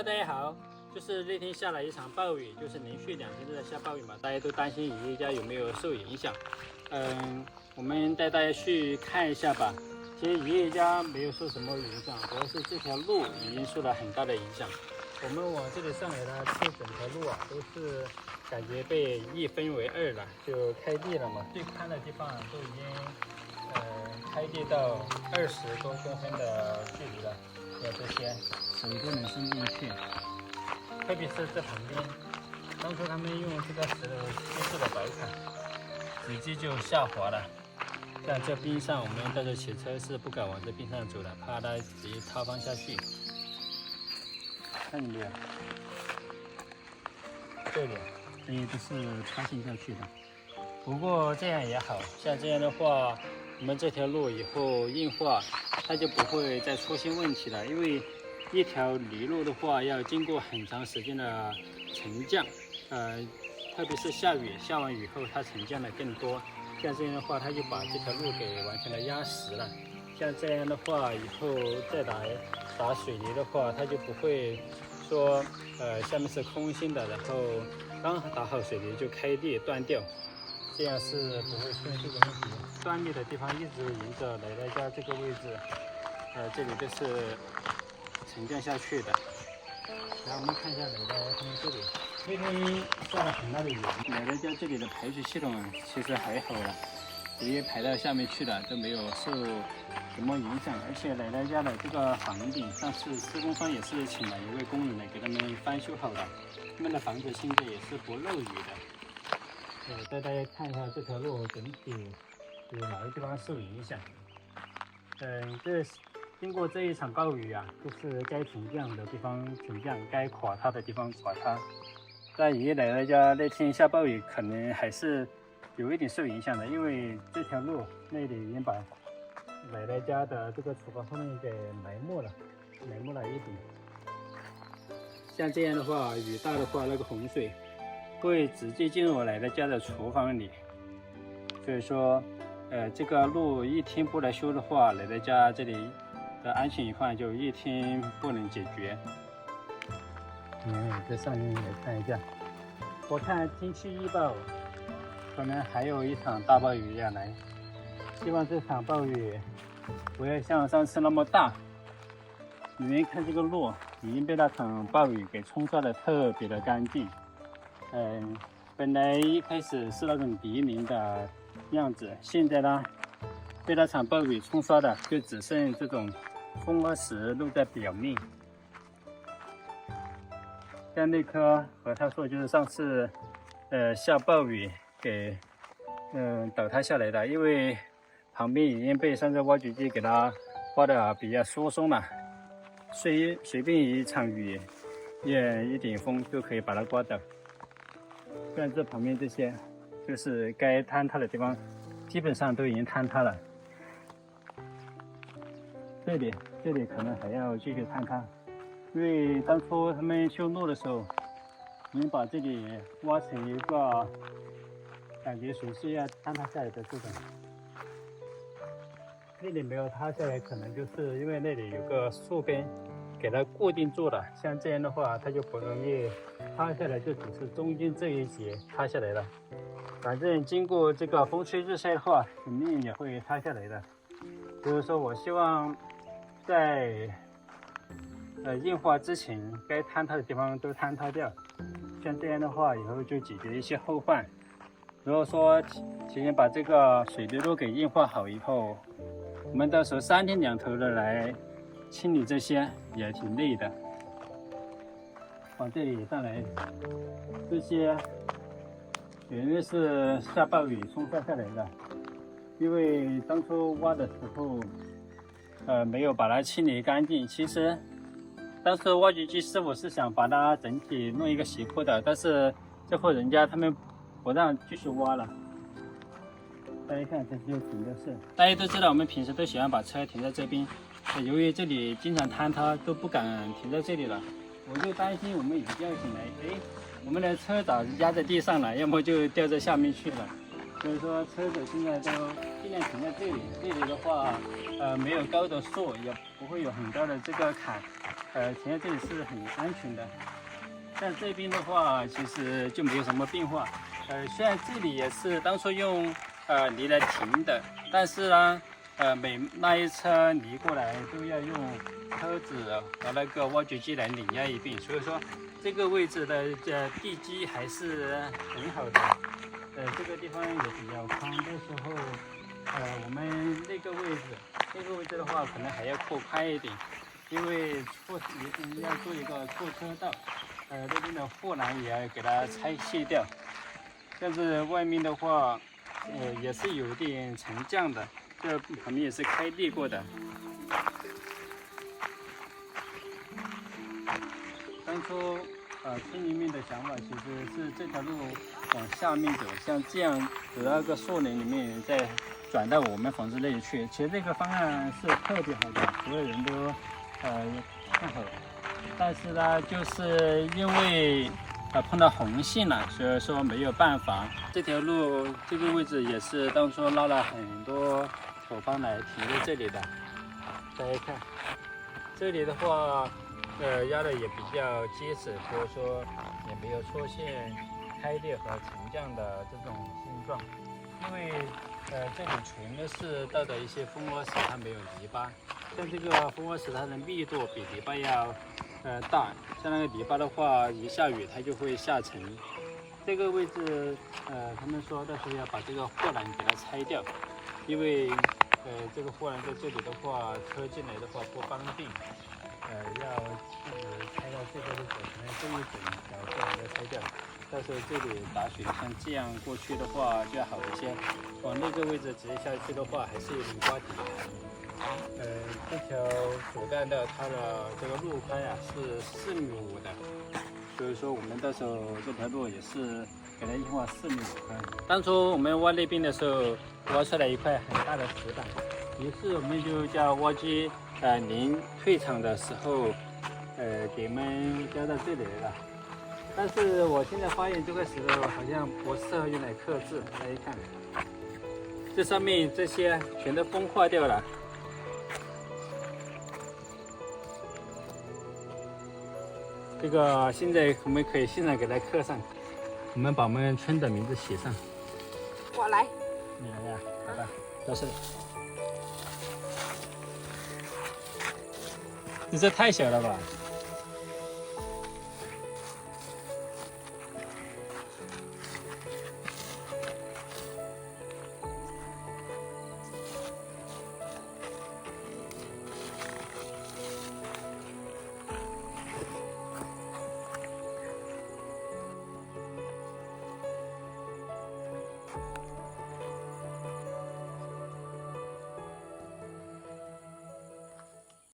Hello， 大家好。就是那天下了一场暴雨，就是连续2天都在下暴雨嘛，大家都担心爷爷家有没有受影响。我们带大家去看一下吧。其实爷爷家没有受什么影响，主要是这条路已经受了很大的影响。我们往这里上来呢，这整条路啊都是感觉被一分为2了，就开地了嘛。最宽的地方都已经开地到20多公分的距离了，有这些手都能伸进去。特别是这旁边，当初他们用这个石头砌制的白铲，直接就下滑了。像这冰上，我们带着骑车是不敢往这冰上走的，怕它直接塌方下去。看见没有？这里都是塌陷下去的。不过这样也好，像这样的话，我们这条路以后硬化，它就不会再出现问题了，因为一条泥路的话，要经过很长时间的沉降，特别是下雨，下完雨后它沉降的更多。像这样的话，它就把这条路给完全的压实了。像这样的话，以后再打水泥的话，它就不会说下面是空心的，然后刚打好水泥就开地断掉，这样是不会出现这个问题。断裂的地方一直沿着奶奶家这个位置，这里都是沉降下去的。然后我们看一下奶奶他们这里，那天下了很大的雨，奶奶家这里的排水系统其实还好了，直接排到下面去了，都没有受什么影响。而且奶奶家的这个房顶，上次施工方也是请了一位工人来给他们翻修好的，他们的房子现在也是不漏雨的。带大家看一下这条路整体有哪个地方受影响。经过这一场暴雨啊，就是该沉降的地方沉降，该垮塌的地方垮塌。在爷爷奶奶家那天下暴雨，可能还是有一点受影响的，因为这条路那里已经把奶奶家的这个厨房后面给埋没了一点。像这样的话，雨大的话，那个洪水会直接进入我奶奶家的厨房里，所以说，这个路一天不来修的话，奶奶家这里的安全隐患就一天不能解决。在上面来看一下，我看天气预报可能还有一场大暴雨要来，希望这场暴雨不要像上次那么大。你们看这个路已经被那场暴雨给冲刷的特别的干净。本来一开始是那种泥泞的样子，现在呢被那场暴雨冲刷的就只剩这种风和石露在表面。像那棵和他说就是上次下暴雨给倒塌下来的，因为旁边已经被上次挖掘机给它挖的比较疏松了，随便一场雨一点风就可以把它刮倒。像这旁边这些就是该坍塌的地方基本上都已经坍塌了，这里可能还要继续坍塌，因为当初他们修路的时候，我们把这里挖成一个感觉随时要坍塌下来的这种。那里没有塌下来，可能就是因为那里有个树根给它固定住了，像这样的话它就不容易塌下来，就只是中间这一节塌下来了。反正经过这个风吹日晒的话，肯定也会塌下来的。就是说我希望在硬化之前，该坍塌的地方都坍塌掉。像这样的话，以后就解决一些后患。如果说提前把这个水泥路给硬化好以后，我们到时候3天2头的来清理这些也挺累的。往这里上来，这些原来是下暴雨冲刷下来的，因为当初挖的时候没有把它清理干净。其实当时挖掘机师傅是想把它整体弄一个斜坡的，但是这户人家他们不让继续挖了。大家看这些停的是，大家都知道我们平时都喜欢把车停在这边，由于这里经常坍塌，都不敢停在这里了。我就担心我们雨掉下来，我们的车早压在地上了，要么就掉在下面去了。所以说车子现在都尽量停在这里，这里的话没有高的树，也不会有很高的这个坎，现在这里是很安全的。但这边的话，其实就没有什么变化。虽然这里也是当初用泥来停的，但是呢，每拉一车泥过来都要用车子和那个挖掘机来碾压一遍，所以说这个位置的地基还是很好的。这个地方也比较宽，到时候我们那个位置的话，可能还要扩宽一点，因为要做一个错车道。那边的护栏也要给它拆卸掉，但是外面的话，也是有点沉降的，这旁边也是开裂过的。当初村里面的想法其实是这条路往下面走，像这样走到个树林里面，再转到我们房子那里去。其实这个方案是特别好的，所有人都看好。但是呢，就是因为碰到红线了，所以说没有办法。这条路这个位置也是当初拉了很多土方来停在这里的。大家看，这里的话，压的也比较结实，所以说也没有出现开裂和沉降的这种现状。因为这里全都是倒的一些蜂窝石，它没有泥巴。像这个蜂窝石，它的密度比泥巴要大，像那个泥巴的话，一下雨它就会下沉。这个位置，他们说到时候要把这个护栏给它拆掉，因为这个护栏在这里的话，车进来的话不方便，要拆到这个位置，可能这一整条护栏要拆掉。到时候这里打水像这样过去的话就要好一些，往那个位置直接下去的话，还是有点刮底。这条主干道它的这个路宽呀是4.5米的，所以说我们到时候这条路也是给它硬化4.5米宽。当初我们挖那边的时候，挖出来一块很大的石板，于是我们就叫挖机临退场的时候，给我们交到这里来了。但是我现在发现这块石头好像不适合用来刻字，大家看，这上面这些全都风化掉了。这个现在我们可以现在给它刻上，我们把我们村的名字写上。我来，你来呀，好吧，到这里。你这太小了吧？